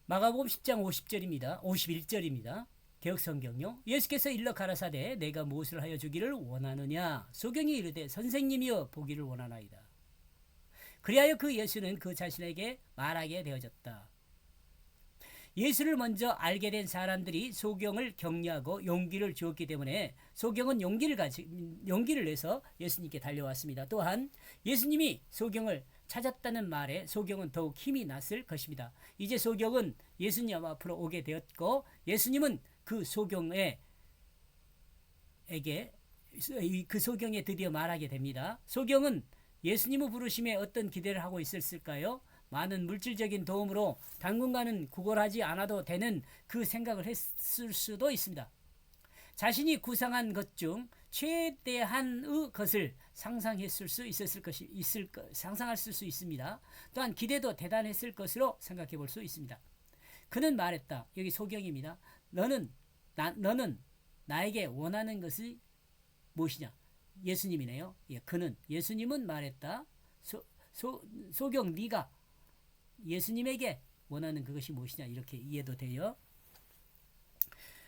마가복음 10장 50절입니다. 51절입니다. 개혁성경요. 예수께서 일러 가라사대 내가 무엇을 하여 주기를 원하느냐. 소경이 이르되 선생님이여 보기를 원하나이다. 그리하여 그 예수는 그 자신에게 말하게 되어졌다. 예수를 먼저 알게 된 사람들이 소경을 격려하고 용기를 주었기 때문에 소경은 용기를 내서 예수님께 달려왔습니다. 또한 예수님이 소경을 찾았다는 말에 소경은 더욱 힘이 났을 것입니다. 이제 소경은 예수님 앞으로 오게 되었고 예수님은 그 소경에 드디어 말하게 됩니다. 소경은 예수님의 부르심에 어떤 기대를 하고 있었을까요? 많은 물질적인 도움으로 당분간은 구걸하지 않아도 되는 그 생각을 했을 수도 있습니다. 자신이 구상한 것 중 최대한의 것을 상상할 수 있습니다. 또한 기대도 대단했을 것으로 생각해 볼 수 있습니다. 그는 말했다. 여기 소경입니다. 너는 나에게 원하는 것이 무엇이냐? 예수님이네요. 예수님은 말했다. 소경 네가 예수님에게 원하는 그것이 무엇이냐 이렇게 이해도 돼요.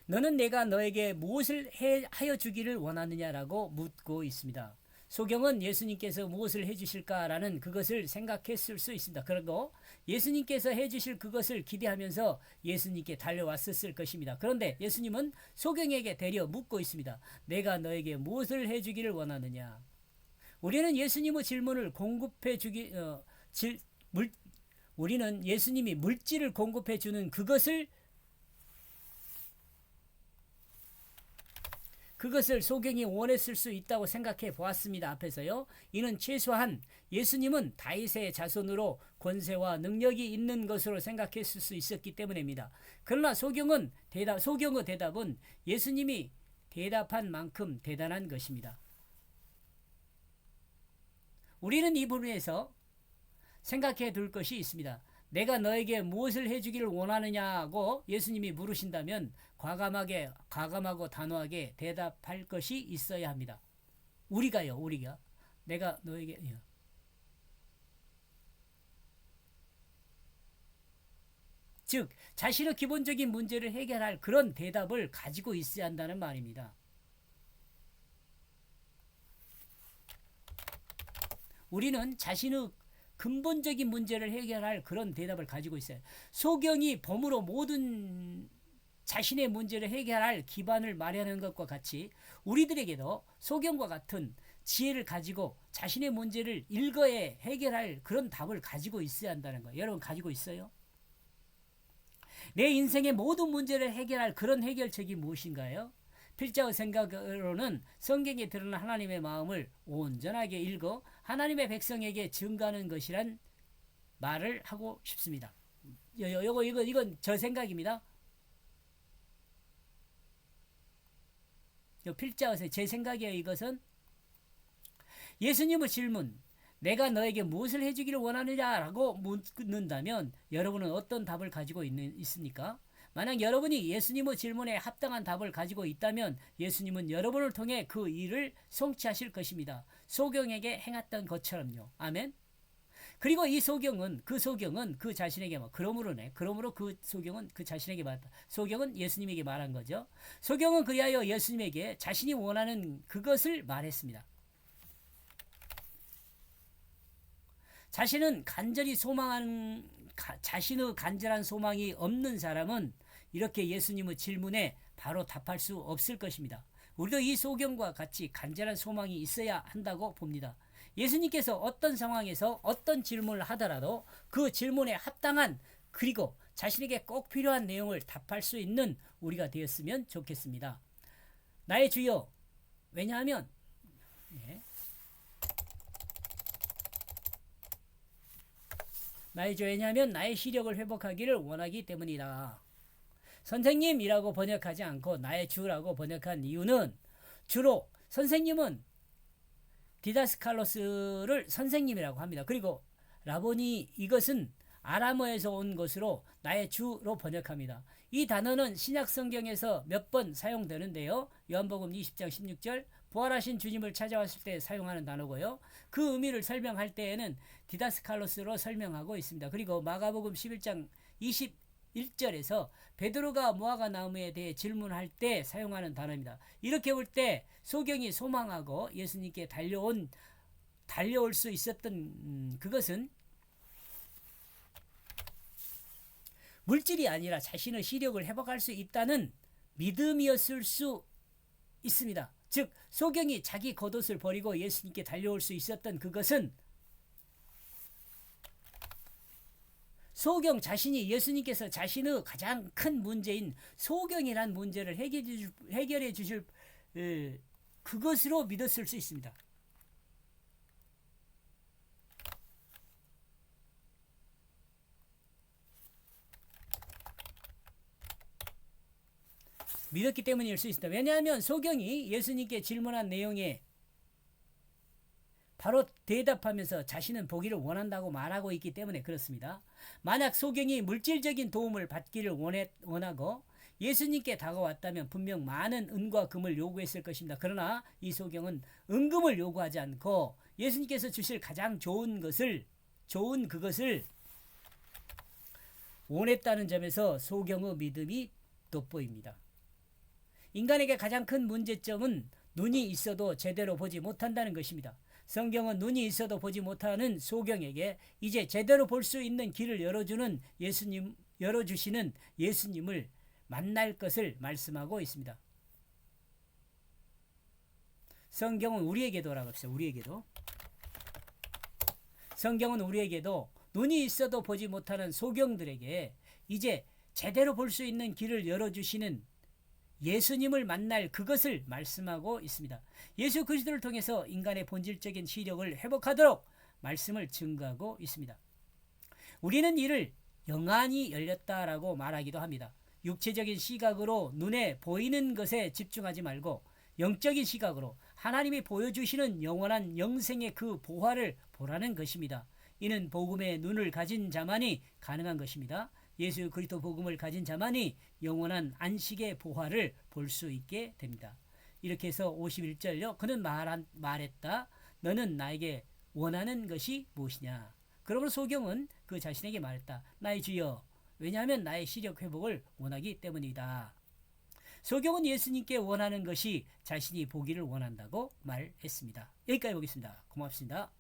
너는 내가 너에게 무엇을 하여 주기를 원하느냐라고 묻고 있습니다. 소경은 예수님께서 무엇을 해주실까라는 그것을 생각했을 수 있습니다. 그리고 예수님께서 해주실 그것을 기대하면서 예수님께 달려왔었을 것입니다. 그런데 예수님은 소경에게 되려 묻고 있습니다. 내가 너에게 무엇을 해주기를 원하느냐. 우리는 예수님의 질문을 우리는 예수님이 물질을 공급해 주는 그것을 소경이 원했을 수 있다고 생각해 보았습니다. 앞에서요. 이는 최소한 예수님은 다윗의 자손으로 권세와 능력이 있는 것으로 생각했을 수 있었기 때문입니다. 그러나 소경의 대답은 예수님이 대답한 만큼 대단한 것입니다. 우리는 이 부분에서 생각해 둘 것이 있습니다. 내가 너에게 무엇을 해주기를 원하느냐고 예수님이 물으신다면 과감하고 단호하게 대답할 것이 있어야 합니다. 우리가 내가 너에게 즉 자신의 기본적인 문제를 해결할 그런 대답을 가지고 있어야 한다는 말입니다. 우리는 자신의 근본적인 문제를 해결할 그런 대답을 가지고 있어요. 소경이 범으로 모든 자신의 문제를 해결할 기반을 마련하는 것과 같이 우리들에게도 소경과 같은 지혜를 가지고 자신의 문제를 일거에 해결할 그런 답을 가지고 있어야 한다는 거예요. 여러분 가지고 있어요? 내 인생의 모든 문제를 해결할 그런 해결책이 무엇인가요? 필자의 생각으로는 성경에 드러난 하나님의 마음을 온전하게 읽어 하나님의 백성에게 증거하는 것이란 말을 하고 싶습니다. 이건 저 생각입니다. 필자의 제 생각이에요. 이것은 예수님의 질문, 내가 너에게 무엇을 해주기를 원하느냐라고 묻는다면 여러분은 어떤 답을 가지고 있습니까? 만약 여러분이 예수님의 질문에 합당한 답을 가지고 있다면 예수님은 여러분을 통해 그 일을 성취하실 것입니다. 소경에게 행했던 것처럼요. 아멘. 그리고 그 소경은 그 자신에게 그러므로 그 소경은 그 자신에게 말했다. 소경은 예수님에게 말한 거죠. 소경은 그리하여 예수님에게 자신이 원하는 그것을 말했습니다. 자신의 간절한 소망이 없는 사람은 이렇게 예수님의 질문에 바로 답할 수 없을 것입니다. 우리도 이 소경과 같이 간절한 소망이 있어야 한다고 봅니다. 예수님께서 어떤 상황에서 어떤 질문을 하더라도 그 질문에 합당한 그리고 자신에게 꼭 필요한 내용을 답할 수 있는 우리가 되었으면 좋겠습니다. 나의 주여, 왜냐하면 나의 시력을 회복하기를 원하기 때문이다. 선생님이라고 번역하지 않고 나의 주라고 번역한 이유는 주로 선생님은 디다스칼로스를 선생님이라고 합니다. 그리고 라보니 이것은 아람어에서 온 것으로 나의 주로 번역합니다. 이 단어는 신약 성경에서 몇 번 사용되는데요. 요한복음 20장 16절 부활하신 주님을 찾아왔을 때 사용하는 단어고요. 그 의미를 설명할 때에는 디다스칼로스로 설명하고 있습니다. 그리고 마가복음 11장 1절에서 베드로가 무화과 나무에 대해 질문할 때 사용하는 단어입니다. 이렇게 볼 때 소경이 소망하고 예수님께 달려올 수 있었던 그것은 물질이 아니라 자신의 시력을 회복할 수 있다는 믿음이었을 수 있습니다. 즉 소경이 자기 겉옷을 버리고 예수님께 달려올 수 있었던 그것은 소경 자신이 예수님께서 자신의 가장 큰 문제인 소경이란 문제를 해결해 주실 그것으로 믿었을 수 있습니다. 믿었기 때문일 수 있습니다. 왜냐하면 소경이 예수님께 질문한 내용에 바로 대답하면서 자신은 보기를 원한다고 말하고 있기 때문에 그렇습니다. 만약 소경이 물질적인 도움을 받기를 원하고 예수님께 다가왔다면 분명 많은 은과 금을 요구했을 것입니다. 그러나 이 소경은 은금을 요구하지 않고 예수님께서 주실 가장 좋은 그것을 원했다는 점에서 소경의 믿음이 돋보입니다. 인간에게 가장 큰 문제점은 눈이 있어도 제대로 보지 못한다는 것입니다. 성경은 눈이 있어도 보지 못하는 소경에게 이제 제대로 볼 수 있는 길을 열어주시는 예수님을 만날 것을 말씀하고 있습니다. 성경은 우리에게도라고 합시다. 성경은 우리에게도 눈이 있어도 보지 못하는 소경들에게 이제 제대로 볼 수 있는 길을 열어주시는 예수님을 만날 그것을 말씀하고 있습니다. 예수 그리스도를 통해서 인간의 본질적인 시력을 회복하도록 말씀을 증거하고 있습니다. 우리는 이를 영안이 열렸다라고 말하기도 합니다. 육체적인 시각으로 눈에 보이는 것에 집중하지 말고 영적인 시각으로 하나님이 보여주시는 영원한 영생의 그 보화를 보라는 것입니다. 이는 복음의 눈을 가진 자만이 가능한 것입니다. 예수 그리스도 복음을 가진 자만이 영원한 안식의 보화를 볼 수 있게 됩니다. 이렇게 해서 51절요. 그는 말했다. 너는 나에게 원하는 것이 무엇이냐. 그러므로 소경은 그 자신에게 말했다. 나의 주여. 왜냐하면 나의 시력 회복을 원하기 때문이다. 소경은 예수님께 원하는 것이 자신이 보기를 원한다고 말했습니다. 여기까지 보겠습니다. 고맙습니다.